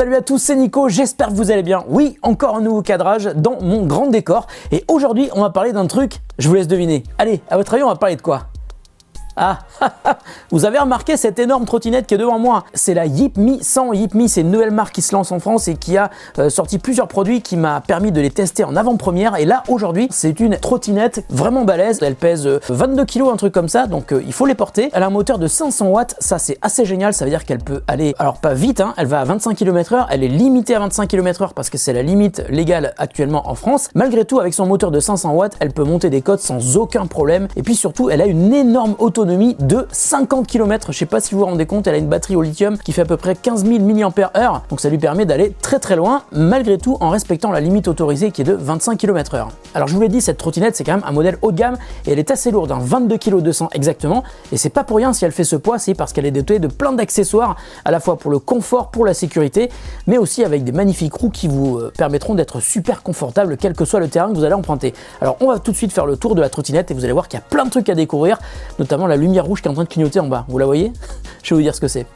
Salut à tous, c'est Nico, j'espère que vous allez bien. Oui, encore un nouveau cadrage dans mon grand décor. Et aujourd'hui, on va parler d'un truc, je vous laisse deviner. Allez, à votre avis, on va parler de quoi? Ah, vous avez remarqué cette énorme trottinette qui est devant moi? C'est la YipMe 100. YipMe, c'est une nouvelle marque qui se lance en France et qui a sorti plusieurs produits qui m'a permis de les tester en avant-première. Et là, aujourd'hui, c'est une trottinette vraiment balèze. Elle pèse 22 kg, un truc comme ça, donc il faut les porter. Elle a un moteur de 500 watts, ça c'est assez génial, ça veut dire qu'elle peut aller, alors pas vite, hein, elle va à 25 km/h, elle est limitée à 25 km/h parce que c'est la limite légale actuellement en France. Malgré tout, avec son moteur de 500 watts, elle peut monter des côtes sans aucun problème. Et puis surtout, elle a une énorme autonomie de 50 km. Je sais pas si vous vous rendez compte, elle a une batterie au lithium qui fait à peu près 15 000 mAh, donc ça lui permet d'aller très loin, malgré tout en respectant la limite autorisée qui est de 25 km/h. Alors je vous l'ai dit, cette trottinette c'est quand même un modèle haut de gamme et elle est assez lourde, hein, 22 kg 200 exactement, et c'est pas pour rien si elle fait ce poids, c'est parce qu'elle est dotée de plein d'accessoires, à la fois pour le confort, pour la sécurité, mais aussi avec des magnifiques roues qui vous permettront d'être super confortable quel que soit le terrain que vous allez emprunter. Alors on va tout de suite faire le tour de la trottinette et vous allez voir qu'il y a plein de trucs à découvrir, notamment la lumière rouge qui est en train de clignoter en bas. Vous la voyez? Je vais vous dire ce que c'est.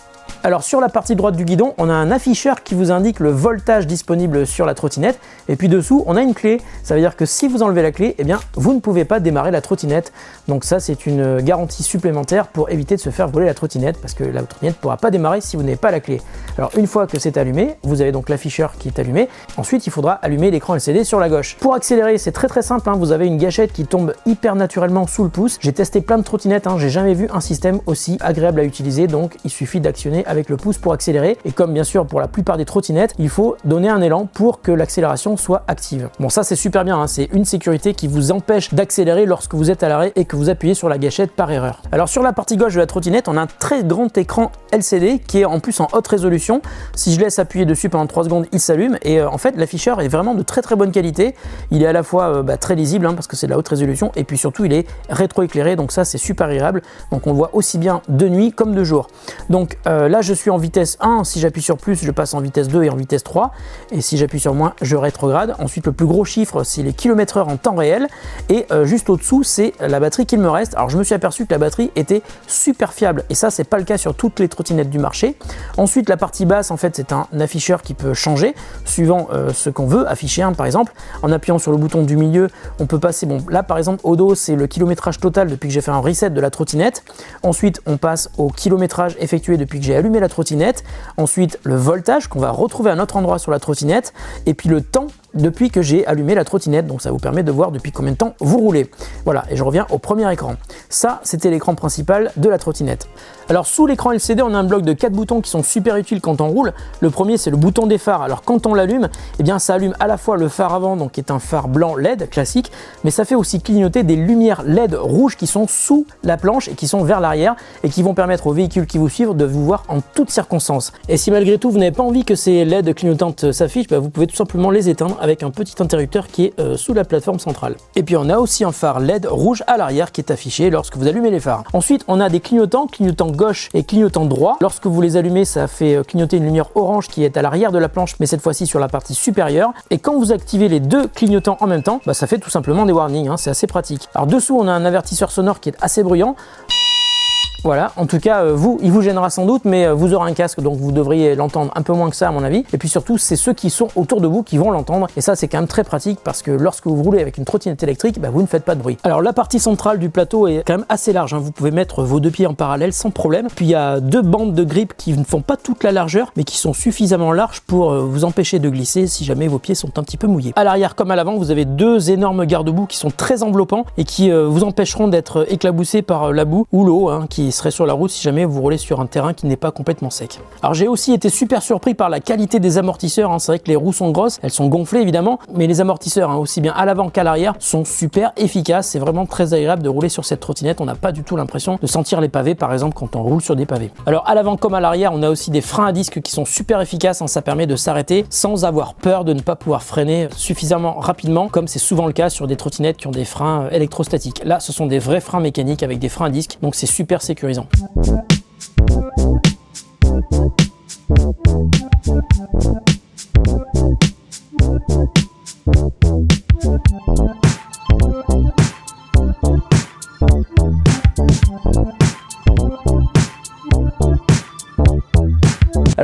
Alors sur la partie droite du guidon, on a un afficheur qui vous indique le voltage disponible sur la trottinette. Et puis dessous, on a une clé. Ça veut dire que si vous enlevez la clé, eh bien, vous ne pouvez pas démarrer la trottinette. Donc ça, c'est une garantie supplémentaire pour éviter de se faire voler la trottinette, parce que la trottinette ne pourra pas démarrer si vous n'avez pas la clé. Alors une fois que c'est allumé, vous avez donc l'afficheur qui est allumé. Ensuite, il faudra allumer l'écran LCD sur la gauche. Pour accélérer, c'est très simple, hein. Vous avez une gâchette qui tombe hyper naturellement sous le pouce. J'ai testé plein de trottinettes, hein. J'ai jamais vu un système aussi agréable à utiliser. Donc il suffit d'actionner avec le pouce pour accélérer, et comme bien sûr pour la plupart des trottinettes, il faut donner un élan pour que l'accélération soit active. Bon, ça c'est super bien, hein. C'est une sécurité qui vous empêche d'accélérer lorsque vous êtes à l'arrêt et que vous appuyez sur la gâchette par erreur. Alors sur la partie gauche de la trottinette, on a un très grand écran LCD qui est en plus en haute résolution. Si je laisse appuyer dessus pendant 3 secondes, il s'allume, et en fait l'afficheur est vraiment de très bonne qualité. Il est à la fois très lisible, hein, parce que c'est de la haute résolution, et puis surtout il est rétroéclairé, donc ça c'est super agréable. Donc on le voit aussi bien de nuit comme de jour. Donc là je suis en vitesse 1, si j'appuie sur plus, je passe en vitesse 2 et en vitesse 3, et si j'appuie sur moins, je rétrograde. Ensuite, le plus gros chiffre, c'est les km/h en temps réel, et juste au-dessous, c'est la batterie qu'il me reste. Alors, je me suis aperçu que la batterie était super fiable, et ça, c'est pas le cas sur toutes les trottinettes du marché. Ensuite, la partie basse, en fait, c'est un afficheur qui peut changer, suivant ce qu'on veut afficher, hein, par exemple. En appuyant sur le bouton du milieu, on peut passer, bon, là, par exemple, au dos, c'est le kilométrage total depuis que j'ai fait un reset de la trottinette. Ensuite, on passe au kilométrage effectué depuis que j'ai allumé la trottinette. Ensuite, le voltage qu'on va retrouver à un autre endroit sur la trottinette, et puis le temps depuis que j'ai allumé la trottinette, donc ça vous permet de voir depuis combien de temps vous roulez. Voilà, et je reviens au premier écran. Ça, c'était l'écran principal de la trottinette. Alors sous l'écran LCD, on a un bloc de 4 boutons qui sont super utiles quand on roule. Le premier, c'est le bouton des phares. Alors quand on l'allume, eh bien ça allume à la fois le phare avant, donc qui est un phare blanc LED classique, mais ça fait aussi clignoter des lumières LED rouges qui sont sous la planche et qui sont vers l'arrière, et qui vont permettre aux véhicules qui vous suivent de vous voir en toutes circonstances. Et si malgré tout vous n'avez pas envie que ces LED clignotantes s'affichent, vous pouvez tout simplement les éteindre avec un petit interrupteur qui est sous la plateforme centrale. Et puis on a aussi un phare LED rouge à l'arrière qui est affiché lorsque vous allumez les phares. Ensuite, on a des clignotants gauche et clignotant droit. Lorsque vous les allumez, ça fait clignoter une lumière orange qui est à l'arrière de la planche, mais cette fois-ci sur la partie supérieure. Et quand vous activez les deux clignotants en même temps, ça fait tout simplement des warnings, hein. C'est assez pratique. Alors dessous, on a un avertisseur sonore qui est assez bruyant. Voilà, en tout cas, il vous gênera sans doute, mais vous aurez un casque, donc vous devriez l'entendre un peu moins que ça, à mon avis. Et puis surtout, c'est ceux qui sont autour de vous qui vont l'entendre. Et ça, c'est quand même très pratique, parce que lorsque vous roulez avec une trottinette électrique, vous ne faites pas de bruit. Alors, la partie centrale du plateau est quand même assez large, hein. Vous pouvez mettre vos 2 pieds en parallèle sans problème. Puis, il y a 2 bandes de grippe qui ne font pas toute la largeur, mais qui sont suffisamment larges pour vous empêcher de glisser si jamais vos pieds sont un petit peu mouillés. À l'arrière comme à l'avant, vous avez 2 énormes garde-boue qui sont très enveloppants et qui vous empêcheront d'être éclaboussés par la boue ou l'eau, hein, qui serait sur la route si jamais vous roulez sur un terrain qui n'est pas complètement sec. Alors j'ai aussi été super surpris par la qualité des amortisseurs, hein. C'est vrai que les roues sont grosses, elles sont gonflées évidemment, mais les amortisseurs, hein, aussi bien à l'avant qu'à l'arrière, sont super efficaces. C'est vraiment très agréable de rouler sur cette trottinette. On n'a pas du tout l'impression de sentir les pavés, par exemple, quand on roule sur des pavés. Alors à l'avant comme à l'arrière, on a aussi des freins à disque qui sont super efficaces, hein. Ça permet de s'arrêter sans avoir peur de ne pas pouvoir freiner suffisamment rapidement, comme c'est souvent le cas sur des trottinettes qui ont des freins électrostatiques. Là, ce sont des vrais freins mécaniques avec des freins à disque, donc c'est super sécurisant.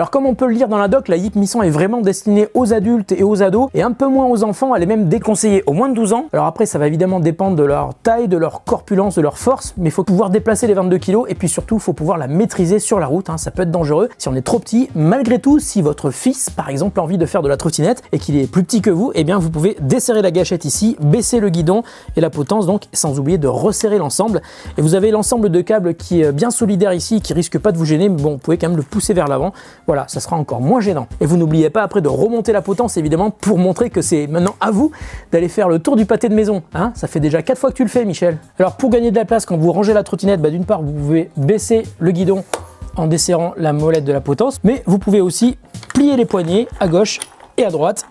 Alors comme on peut le lire dans la doc, la Jeep Mi 100 est vraiment destinée aux adultes et aux ados et un peu moins aux enfants, elle est même déconseillée aux moins de 12 ans. Alors après ça va évidemment dépendre de leur taille, de leur corpulence, de leur force, mais il faut pouvoir déplacer les 22 kg et puis surtout il faut pouvoir la maîtriser sur la route, ça peut être dangereux si on est trop petit. Malgré tout, si votre fils par exemple a envie de faire de la trottinette et qu'il est plus petit que vous, eh bien vous pouvez desserrer la gâchette ici, baisser le guidon et la potence donc, sans oublier de resserrer l'ensemble. Et vous avez l'ensemble de câbles qui est bien solidaire ici, qui risque pas de vous gêner, mais bon, vous pouvez quand même le pousser vers l'avant. Voilà, ça sera encore moins gênant. Et vous n'oubliez pas après de remonter la potence évidemment pour montrer que c'est maintenant à vous d'aller faire le tour du pâté de maison. Ça fait déjà 4 fois que tu le fais, Michel. Alors pour gagner de la place quand vous rangez la trottinette, d'une part vous pouvez baisser le guidon en desserrant la molette de la potence, mais vous pouvez aussi plier les poignets à gauche et à droite.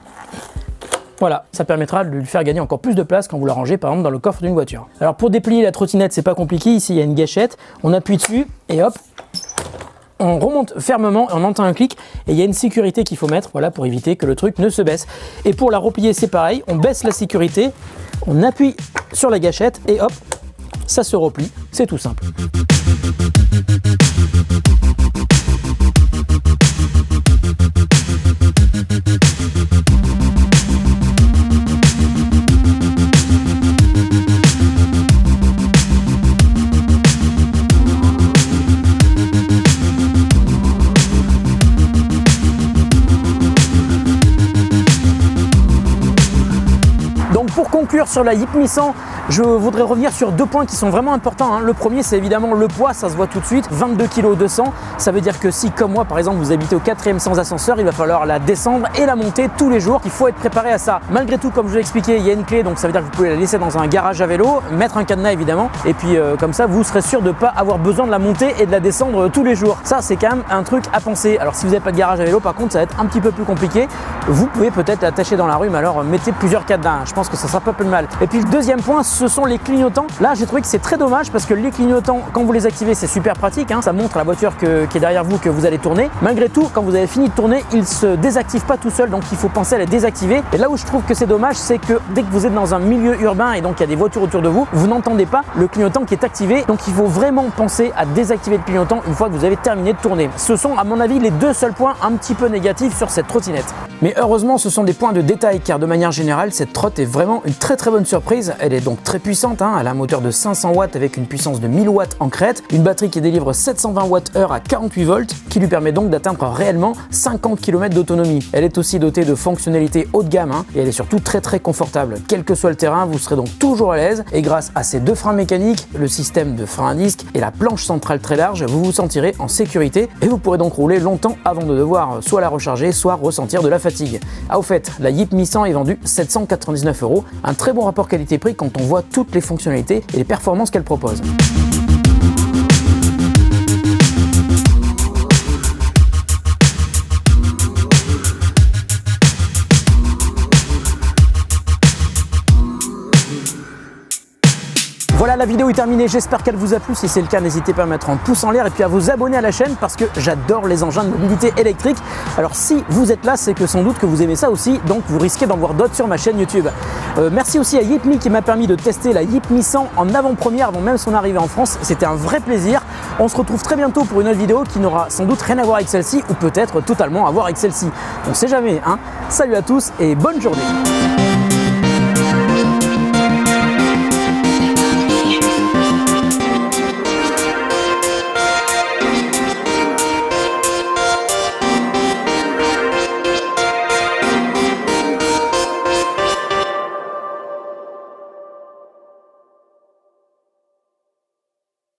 Voilà, ça permettra de lui faire gagner encore plus de place quand vous la rangez par exemple dans le coffre d'une voiture. Alors pour déplier la trottinette, c'est pas compliqué, ici il y a une gâchette, on appuie dessus et hop, on remonte fermement, on entend un clic et il y a une sécurité qu'il faut mettre, voilà, pour éviter que le truc ne se baisse. Et pour la replier, c'est pareil, on baisse la sécurité, on appuie sur la gâchette et hop, ça se replie, c'est tout simple. Pour conclure sur la Jeep Mi 100, je voudrais revenir sur 2 points qui sont vraiment importants. Le premier, c'est évidemment le poids, ça se voit tout de suite, 22 kg 200. Ça veut dire que si, comme moi, par exemple, vous habitez au 4e sans ascenseur, il va falloir la descendre et la monter tous les jours. Il faut être préparé à ça. Malgré tout, comme je vous l'ai expliqué, il y a une clé, donc ça veut dire que vous pouvez la laisser dans un garage à vélo, mettre un cadenas évidemment, et puis comme ça, vous serez sûr de ne pas avoir besoin de la monter et de la descendre tous les jours. Ça, c'est quand même un truc à penser. Alors si vous n'avez pas de garage à vélo, par contre, ça va être un petit peu plus compliqué. Vous pouvez peut-être l'attacher dans la rue, mais alors mettez plusieurs cadenas. Je pense que ça sera pas plus mal. Et puis le deuxième point, ce sont les clignotants. Là, j'ai trouvé que c'est très dommage parce que les clignotants, quand vous les activez, c'est super pratique. Ça montre à la voiture qui est derrière vous que vous allez tourner. Malgré tout, quand vous avez fini de tourner, ils se désactivent pas tout seul, donc il faut penser à les désactiver. Et là où je trouve que c'est dommage, c'est que dès que vous êtes dans un milieu urbain et donc il y a des voitures autour de vous, vous n'entendez pas le clignotant qui est activé. Donc il faut vraiment penser à désactiver le clignotant une fois que vous avez terminé de tourner. Ce sont à mon avis les 2 seuls points un petit peu négatifs sur cette trottinette. Mais heureusement, ce sont des points de détail car de manière générale, cette trotte est vraiment une très bonne surprise. Elle est donc très puissante, elle a un moteur de 500 watts avec une puissance de 1000 watts en crête, une batterie qui délivre 720 Wh à 48 volts, qui lui permet donc d'atteindre réellement 50 km d'autonomie. Elle est aussi dotée de fonctionnalités haut de gamme et elle est surtout très confortable. Quel que soit le terrain, vous serez donc toujours à l'aise et grâce à ces 2 freins mécaniques, le système de frein à disque et la planche centrale très large, vous vous sentirez en sécurité et vous pourrez donc rouler longtemps avant de devoir soit la recharger, soit ressentir de la fatigue. Au fait, la Jeep Mi 100 est vendue 799 €, un très bon rapport qualité-prix quand on voit toutes les fonctionnalités et les performances qu'elle propose. Voilà, la vidéo est terminée, j'espère qu'elle vous a plu. Si c'est le cas, n'hésitez pas à mettre un pouce en l'air et puis à vous abonner à la chaîne parce que j'adore les engins de mobilité électrique. Alors si vous êtes là, c'est que sans doute que vous aimez ça aussi, donc vous risquez d'en voir d'autres sur ma chaîne YouTube. Merci aussi à Jeepme qui m'a permis de tester la Jeep Mi 100 en avant-première avant même son arrivée en France. C'était un vrai plaisir. On se retrouve très bientôt pour une autre vidéo qui n'aura sans doute rien à voir avec celle-ci ou peut-être totalement à voir avec celle-ci. On sait jamais, Salut à tous et bonne journée.